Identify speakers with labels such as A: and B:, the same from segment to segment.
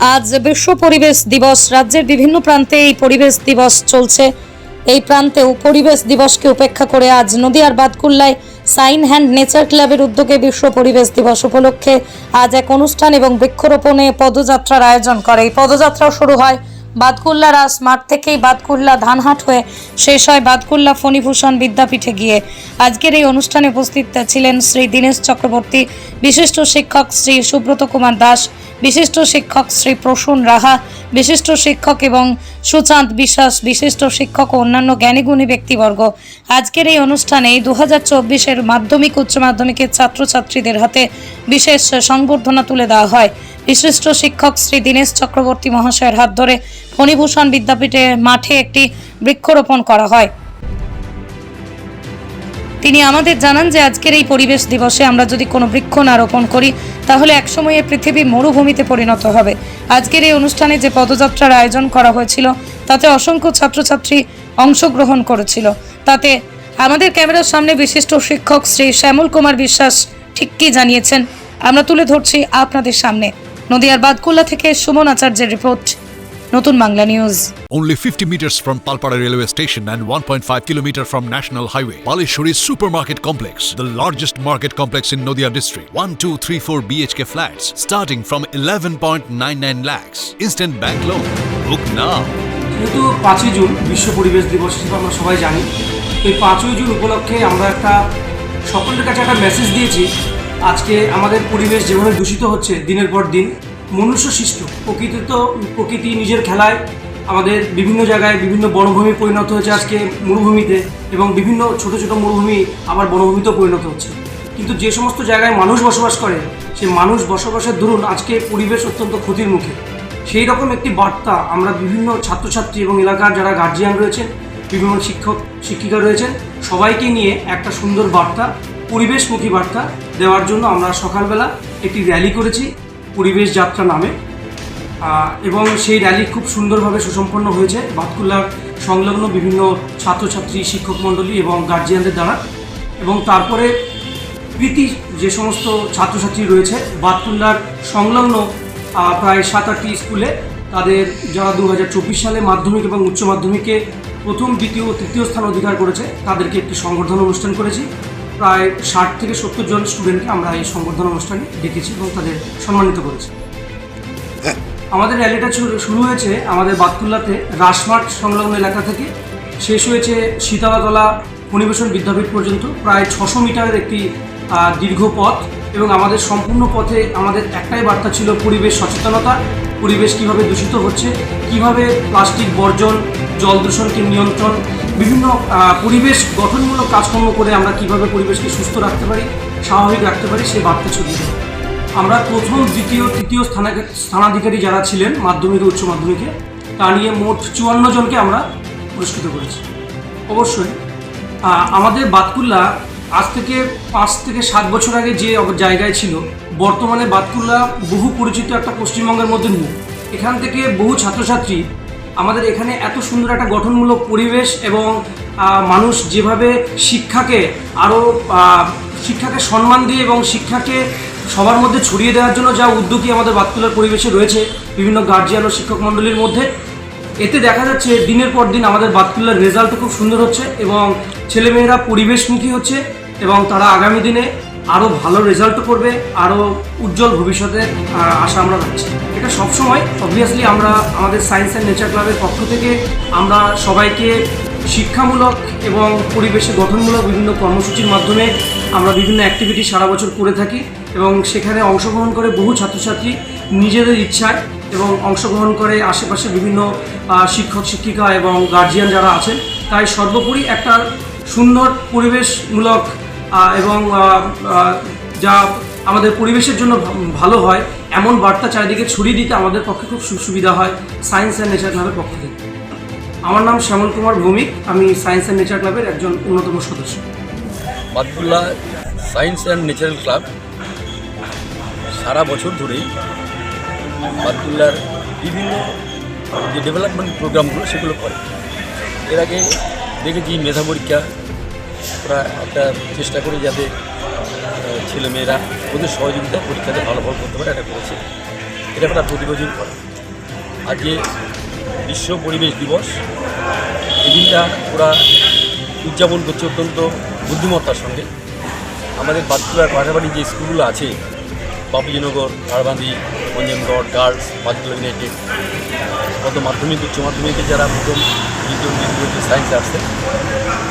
A: আজ বিশ্ব পরিবেশ দিবস। রাজ্যের বিভিন্ন প্রান্তে এই পরিবেশ দিবস চলছে। এই প্রান্তেও পরিবেশ দিবসকে উপেক্ষা করে আজ নদিয়ার বাতকুল্লায় সাইন হ্যান্ড নেচার ক্লাবের উদ্যোগে বিশ্ব পরিবেশ দিবস উপলক্ষে আজ এক অনুষ্ঠান এবং বৃক্ষরোপণে পদযাত্রার আয়োজন করে। এই পদযাত্রা শুরু হয় বাতকুল্লা রাস মাঠ থেকেই বাতকুল্লা ধানহাট হয়ে শেষ হয় বাতকুল্লা ফণীভূষণ বিদ্যাপীঠে গিয়ে। আজকের এই অনুষ্ঠানে উপস্থিত ছিলেন শ্রী দীনেশ চক্রবর্তী, বিশিষ্ট শিক্ষক শ্রী সুব্রত কুমার দাস, বিশিষ্ট শিক্ষক শ্রী প্রসূন রাহা, বিশিষ্ট শিক্ষক এবং সুচাঁদ বিশ্বাস, বিশিষ্ট শিক্ষক ও অন্যান্য জ্ঞানীগুণী ব্যক্তিবর্গ। আজকের এই অনুষ্ঠানে 2024-এর মাধ্যমিক উচ্চ মাধ্যমিকের ছাত্রছাত্রীদের হাতে বিশেষ সংবর্ধনা তুলে দেওয়া হয়। বিশিষ্ট শিক্ষক শ্রী দীনেশ চক্রবর্তী মহাশয়ের হাত ধরে ফণীভূষণ বিদ্যাপীঠে মাঠে একটি বৃক্ষরোপণ করা হয়। তিনি আমাদের জানান যে আজকের এই পরিবেশ দিবসে আমরা যদি কোনো বৃক্ষ না রোপণ করি তাহলে একসময়ে পৃথিবী মরুভূমিতে পরিণত হবে। আজকের এই অনুষ্ঠানে যে পদযাত্রার আয়োজন করা হয়েছিল তাতে অসংখ্য ছাত্রছাত্রী অংশগ্রহণ করেছিল। তাতে আমাদের ক্যামেরার সামনে বিশিষ্ট শিক্ষক শ্রী শ্যামল কুমার বিশ্বাস ঠিক কী জানিয়েছেন আমরা তুলে ধরছি আপনাদের সামনে। নদিয়ার বাতকুল্লা থেকে সুমন আচার্যের রিপোর্ট, নতুন Bangla news.
B: Only 50 meters from Palpara railway station and 1.5 kilometer from National Highway, Palishuri Supermarket Complex, the largest market complex in Nodia district. 1, 2, 3, 4 BHK flats starting from 11.99 lakhs. Instant bank loan. Book now.
C: যেহেতু 5ই June বিশ্ব পরিবেশ দিবস হিসেবে আমরা সবাই জানি, এই 5ই June উপলক্ষে আমরা সকলের কাছে একটা মেসেজ দিয়েছি। আজকে আমাদের পরিবেশ যেভাবে দূষিত হচ্ছে দিনের পর দিন, মনুষ্য সৃষ্ট প্রকৃতি নিজের খেলায় আমাদের বিভিন্ন জায়গায় বিভিন্ন বনভূমি পরিণত হয়েছে আজকে মরুভূমিতে, এবং বিভিন্ন ছোট ছোট মরুভূমি আবার বনভূমিতেও পরিণত হচ্ছে। কিন্তু যে সমস্ত জায়গায় মানুষ বসবাস করে সেই মানুষ বসবাসের দরুন আজকে পরিবেশ অত্যন্ত ক্ষতির মুখে। সেই রকম একটি বার্তা আমরা বিভিন্ন ছাত্রছাত্রী এবং এলাকার যারা গার্জিয়ান রয়েছেন, বিভিন্ন শিক্ষক শিক্ষিকা রয়েছেন, সবাইকে নিয়ে একটা সুন্দর বার্তা, পরিবেশমুখী বার্তা দেওয়ার জন্য আমরা সকালবেলা একটি র্যালি করেছি পরিবেশ যাত্রা নামে, এবং সেই র্যালি খুব সুন্দরভাবে সুসম্পন্ন হয়েছে বাতকুল্লার সংলগ্ন বিভিন্ন ছাত্রছাত্রী, শিক্ষক মণ্ডলী এবং গার্জিয়ানদের দ্বারা। এবং তারপরে কৃতি যে সমস্ত ছাত্রছাত্রী রয়েছে বাতকুল্লার সংলগ্ন প্রায় 7-8টি স্কুলে, তাদের যারা 2024 সালে মাধ্যমিক এবং উচ্চ মাধ্যমিকে প্রথম, দ্বিতীয় ও তৃতীয় স্থান অধিকার করেছে তাদেরকে একটি সংবর্ধনা অনুষ্ঠান করেছি। প্রায় 60 থেকে 70 জন স্টুডেন্টকে আমরা এই সংবর্ধনা অনুষ্ঠানে ডেকেছি এবং তাদের সম্মানিত করেছি। আমাদের র্যালিটা শুরু হয়েছে আমাদের বাতকুল্লাতে রাসমাঠ সংলগ্ন এলাকা থেকে, শেষ হয়েছে শীতলাতলা ফণীভূষণ বিদ্যাপীঠ পর্যন্ত, প্রায় 600 মিটারের একটি দীর্ঘ পথ। এবং আমাদের সম্পূর্ণ পথে আমাদের একটাই বার্তা ছিল পরিবেশ সচেতনতা, পরিবেশ কীভাবে দূষিত হচ্ছে, কীভাবে প্লাস্টিক বর্জন, জল দূষণকে নিয়ন্ত্রণ, বিভিন্ন পরিবেশ গঠনমূলক কাজকর্ম করে আমরা কীভাবে পরিবেশকে সুস্থ রাখতে পারি, স্বাভাবিক রাখতে পারি, সেই বার্তা ছড়িয়ে দেয়। আমরা প্রথম, দ্বিতীয়, তৃতীয় স্থানাধিকারী যারা ছিলেন মাধ্যমিক ও উচ্চ মাধ্যমিকে, তা নিয়ে মোট 54 জনকে আমরা পুরস্কৃত করেছি। অবশ্যই আমাদের বাতকুল্লা আজ থেকে 5 থেকে 7 বছর আগে যে জায়গায় ছিল, বর্তমানে বাতকুল্লা বহু পরিচিত একটা পশ্চিমবঙ্গের মধ্যে নিয়ে, এখান থেকে বহু ছাত্রছাত্রী আমাদের এখানে এত সুন্দর একটা গঠনমূলক পরিবেশ এবং মানুষ যেভাবে শিক্ষাকে সম্মান দিয়ে এবং শিক্ষাকে সবার মধ্যে ছড়িয়ে দেওয়ার জন্য যা উদ্যোগী আমাদের বাতকুল্লার পরিবেশে রয়েছে বিভিন্ন গার্জিয়ান ও শিক্ষক মণ্ডলীর মধ্যে, এতে দেখা যাচ্ছে দিনের পর দিন আমাদের বাতকুল্লার রেজাল্টও খুব সুন্দর হচ্ছে এবং ছেলেমেয়েরা পরিবেশমুখী হচ্ছে এবং তারা আগামী দিনে আরও ভালো রেজাল্টও করবে, আরও উজ্জ্বল ভবিষ্যতে আশা আমরা রাখছি। এটা সবসময় অবভিয়াসলি আমরা আমাদের সায়েন্স অ্যান্ড নেচার ক্লাবের পক্ষ থেকে আমরা সবাইকে শিক্ষামূলক এবং পরিবেশে গঠনমূলক বিভিন্ন কর্মসূচির মাধ্যমে আমরা বিভিন্ন অ্যাক্টিভিটি সারা বছর করে থাকি, এবং সেখানে অংশগ্রহণ করে বহু ছাত্রছাত্রী নিজেদের ইচ্ছায় এবং অংশগ্রহণ করে আশেপাশে বিভিন্ন শিক্ষক শিক্ষিকা এবং গার্জিয়ান যারা আছেন। তাই সর্বোপরি একটা সুন্দর পরিবেশমূলক এবং যা আমাদের পরিবেশের জন্য ভালো হয় এমন বার্তা চারিদিকে ছড়িয়ে দিতে আমাদের পক্ষে খুব সুবিধা হয় সায়েন্স অ্যান্ড নেচার ক্লাবের পক্ষ থেকে। আমার নাম শ্যামল কুমার ভৌমিক, আমি সায়েন্স অ্যান্ড নেচার ক্লাবের একজন অন্যতম সদস্য।
D: Batkulla science and natural club সারা বছর ধরেই বাতকুল্লার বিভিন্ন যে ডেভেলপমেন্ট প্রোগ্রামগুলো সেগুলো করে। এর আগে দেখেছি মেধা পরীক্ষা, ওরা একটা চেষ্টা করে যাতে ছেলেমেয়েরা ওদের সহযোগিতায় পরীক্ষাতে ভালো ফল করতে পারে, এটা করেছে। এটা একটা প্রতি বছর করে। আজকে বিশ্ব পরিবেশ দিবস, এই দিনটা ওরা উদযাপন করছে অত্যন্ত বুদ্ধিমত্তার সঙ্গে। আমাদের বাদকুল্লার পাশাপাশি যে স্কুলগুলো আছে, বাপুজিনগর, ঝাড়বান্ধি, পঞ্জনগড় গার্লস, বাদকুল্লা ইউনাইটেড, গত মাধ্যমিক উচ্চ মাধ্যমিকে যারা প্রথম দ্বিতীয় সায়েন্স আসছে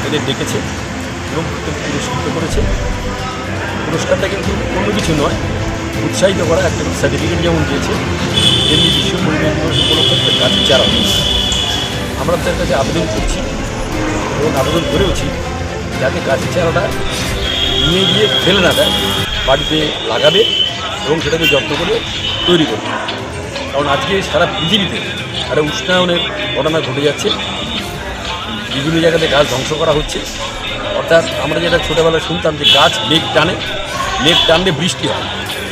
D: এদের ডেকেছে এবং পুরস্কৃত করেছে। পুরস্কারটা কিন্তু কোনো কিছু নয়, উৎসাহিত করা একটা সার্টিফিকেট যেমন দিয়েছে, তেমনি বিশ্ব পরিবেশ দিবস উপলক্ষে গাছের চারা হয়েছে। আমরা তার কাছে আবেদন করছি এবং আবেদন করেওছি যাতে গাছের চারাটা নিয়ে গিয়ে ফেলে না দেয়, বাড়িতে লাগাবে এবং সেটাকে যত্ন করে তৈরি করবে। কারণ আজকে সারা পৃথিবীতে একটা উষ্ণায়নের ঘটনা ঘটে যাচ্ছে, বিভিন্ন জায়গাতে গাছ ধ্বংস করা হচ্ছে। অর্থাৎ আমরা যেটা ছোটোবেলায় শুনতাম যে গাছ মেঘ টানলে বৃষ্টি হয়,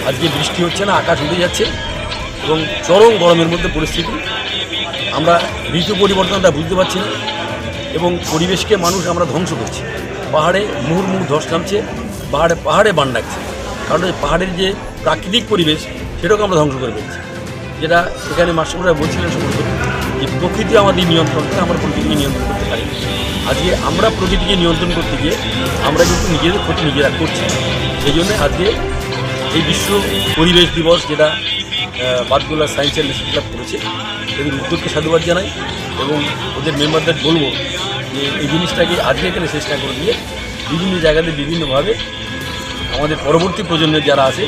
D: আজকে বৃষ্টি হচ্ছে না, আকাশ উঠে যাচ্ছে এবং চরম গরমের মধ্যে পরিস্থিতি। আমরা ঋতু পরিবর্তনটা বুঝতে পারছি না এবং পরিবেশকে মানুষ আমরা ধ্বংস করছি। পাহাড়ে মুহুর্মুহু ধস নামছে, পাহাড়ে বান ডাকছে, কারণ পাহাড়ের যে প্রাকৃতিক পরিবেশ সেটাকে আমরা ধ্বংস করে ফেলছি। যেটা এখানে মাস্টাররা বলছিলেন সমস্ত যে প্রকৃতি আমাদের নিয়ন্ত্রণ করে, আমরা প্রকৃতিকে নিয়ন্ত্রণ করতে পারি। আজকে আমরা প্রকৃতিকে নিয়ন্ত্রণ করতে গিয়ে আমরা কিন্তু নিজেদের ক্ষতি নিজেরা করছি। সেই জন্য আজকে এই বিশ্ব পরিবেশ দিবস যেটা Badkulla science and nature club করেছে, এদের উদ্যোগকে সাধুবাদ জানাই এবং ওদের মেম্বারদের বলবো যে এই জিনিসটাকে আজকে এখানে শেষ না করে দিয়ে বিভিন্ন জায়গাতে বিভিন্নভাবে আমাদের পরবর্তী প্রজন্মের যারা আছে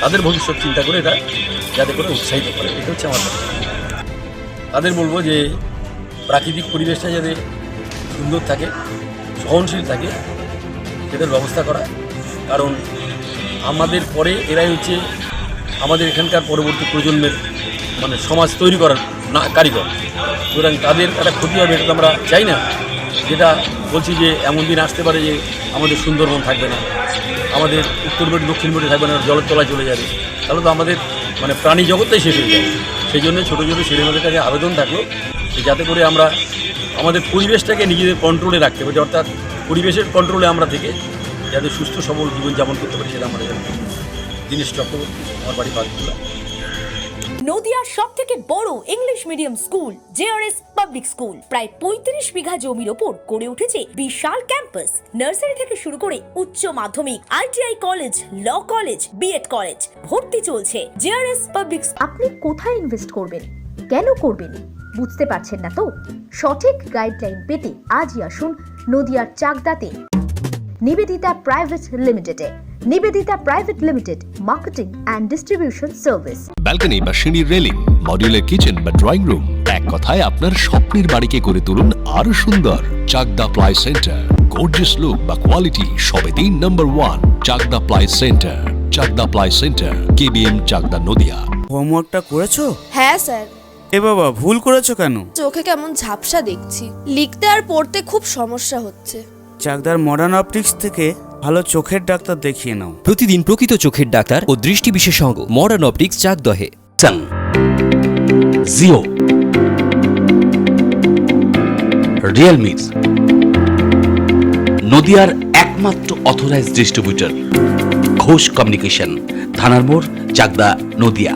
D: তাদের ভবিষ্যৎ চিন্তা করে এটা যাতে করে উৎসাহিত করে, এটা হচ্ছে আমার কথা। তাদের বলবো যে প্রাকৃতিক পরিবেশটা যাতে সুন্দর থাকে, সহনশীল থাকে, সেটার ব্যবস্থা করা। কারণ আমাদের পরে এরাই হচ্ছে আমাদের এখানকার পরবর্তী প্রজন্মের মানে সমাজ তৈরি করার না কারিগর। সুতরাং তাদের একটা ক্ষতি হবে এটা তো আমরা চাই না। যেটা বলছি যে এমন দিন আসতে পারে যে আমাদের সুন্দরবন থাকবে না, আমাদের উত্তর বেড়ে দক্ষিণ বেড়ে থাকবে না, জলের তলায় চলে যাবে, তাহলে তো আমাদের মানে প্রাণী জগৎটাই শেষ হয়ে যাবে। সেই জন্য ছোটো ছোটো ছেলেমেয়েদের কাছে আবেদন থাকলো যে যাতে করে আমরা আমাদের পরিবেশটাকে নিজেদের কন্ট্রোলে রাখতে পারি, অর্থাৎ পরিবেশের কন্ট্রোলে আমরা থেকে যাতে সুস্থ সবল জীবনযাপন করতে পারি, সেটা আমাদের জিনিস চক্রবর্তী, আমার বাড়ি বাদকুল্লা।
E: নদিয়ার সবথেকে বড় English medium school JRS public school প্রায় ৩৫ বিঘা জমির ওপর গড়ে উঠেছে বিশাল ক্যাম্পাস। নার্সারি থেকে শুরু করে উচ্চ মাধ্যমিক, ITI college, law college, BEd college, ভর্তি চলছে। JRS public.
F: আপনি কোথায় ইনভেস্ট করবেন, কেন করবেন, বুঝতে পারছেন না তো? সঠিক গাইডলাইন পেতে আজই আসুন নদিয়ার চাকদাতে নিবেদিতা প্রাইভেট লিমিটেডে। Nivedita private limited, marketing and distribution service.
G: Balcony বা সিঁড়ির রেলিং, মডিউলার কিচেন বা ড্রয়িং রুম, এক কথায় আপনার স্বপ্নের বাড়িকে করে তুলুন আরো সুন্দর। Chakdaha ply centre, gorgeous look বা কোয়ালিটি সবে 3 নম্বর 1 Chakdaha ply centre. Chakdaha ply centre, KBM, Chakdaha, Nadia.
H: হোমওয়ার্কটা করেছো?
I: হ্যাঁ স্যার।
H: এ বাবা, ভুল করেছো কেন?
I: চোখে কেমন ঝাপসা দেখছি, লিখতে আর পড়তে খুব সমস্যা হচ্ছে।
H: চাকদার মডার্ন অপটিক্স থেকে ভালো চোখের ডাক্তার দেখিয়ে নাও।
J: প্রতিদিন প্রকৃত চোখের ডাক্তার ও দৃষ্টি বিশেষজ্ঞ মডার্ন অপটিক্স, চাকদহে।
K: জিও, রিয়েলমি, নদিয়ার একমাত্র অথরাইজড ডিস্ট্রিবিউটর ঘোষ কমিউনিকেশন, থানার মোড়, চাকদা, নদিয়া।